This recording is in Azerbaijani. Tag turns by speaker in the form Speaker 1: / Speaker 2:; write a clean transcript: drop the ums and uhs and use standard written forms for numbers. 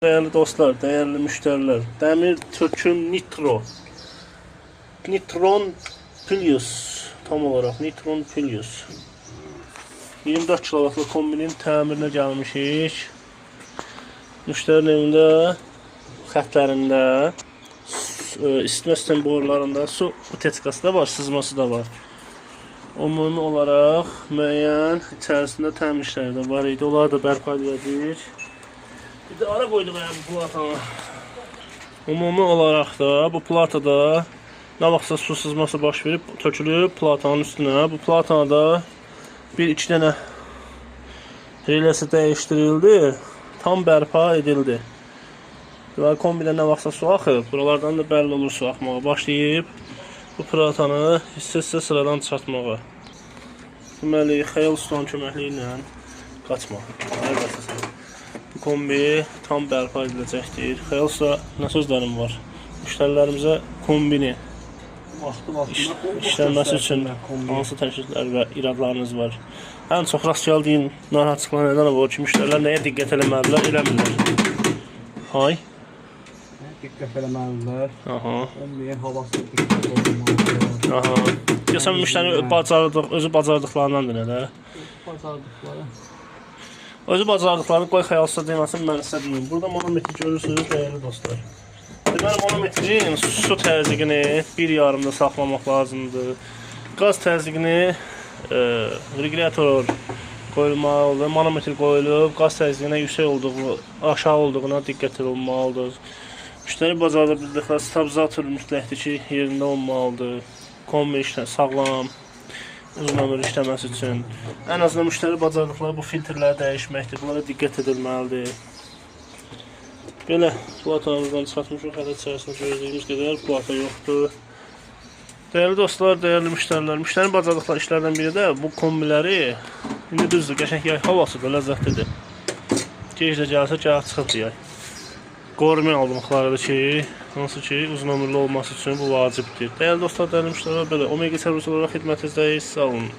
Speaker 1: Değerli dostlar, değerli müşteriler, Demir Türk'ün Nitron Plus, tam olarak Nitron Plus 24 kW'lı kombinin təmirinə gəlmişik. Müşterinin evində, xətlərində, isitmə sistem borularında su uteçkası da var, sızması da var. Ümumi olaraq müəyyən içərisində təmir işləri də var idi. Onları da bərpa edildik. Bir de ara koydum yani bu platana. Ümumi olarak da bu platada ne vaxtsa su sızması baş verib tökülüb platanın üstünə. Bu platanada bir-iki dənə reləsi dəyişdirildi, tam bərpa edildi. Və kombidə nə vaxtsa su axıb, buralardan da bəlli olur su axmağa başlayıb. Bu platanı hissə-hissə sıradan çıxartmağa. Deməli, xəyal ustanın köməkliyi ilə qaçma. Bu kombi tam bərpa ediləcəkdir. Xəyal usta, nə sözlərim var? Müştərilərimizə kombini işlənməsi üçün hansı təkliflər və iradlarınız var? Ən çox rast gəldiyim narahatçılıqlar nədən var ki, müştərilər nəyə diqqət eləməlidirlər, eləmirlər? Hay?
Speaker 2: Diqqət eləməlidirlər. Kombiyin havası diqqət
Speaker 1: olmalıdır. Deyəsən, müştəri özü bacardıqlarındandır nədə?
Speaker 2: Bacardıqları.
Speaker 1: Özü bacardıqlarını qoy xəyalsa deməsin, mən sizə deyim. Burada manometri görürsünüz, değerli dostlar. Deməli, manometrin su təzyiqini 1,5-da saxlamaq lazımdır. Qaz təzyiqini regulator qoyulmalıdır. Manometr qoyulub, qaz təzyiqinə yüksək olduğu, aşağı olduğuna diqqət olunmalıdır. Müştəri bacarda bildikləri stabilizator mütləqdir ki, yerində olmalıdır. Kombi sağlam, uzun ömür işləməsi üçün. Ən azından müştəri bacardıqları bu filtrləri dəyişməkdir. Bunlara diqqət edilməlidir. Belə platamızdan çıxartmışıq. Hələ içərisində gördüyümüz qədər plata yoxdur. Değerli dostlar, değerli müştərilər, müştəri bacardıqları işlərdən biri də bu kombiləri indi düzdür, qəşəng yay havasıdır, ləzzətlidir. Gecdə gəlsə, gəlib çıxıb yay. Qorumaya alınmışlardır ki, hansı ki uzun ömürlü olması üçün bu vacibdir. Değerli dostlar, değerli müştərilər, belə Omega servis olaraq xidmətinizdəyiz. Sağ olun.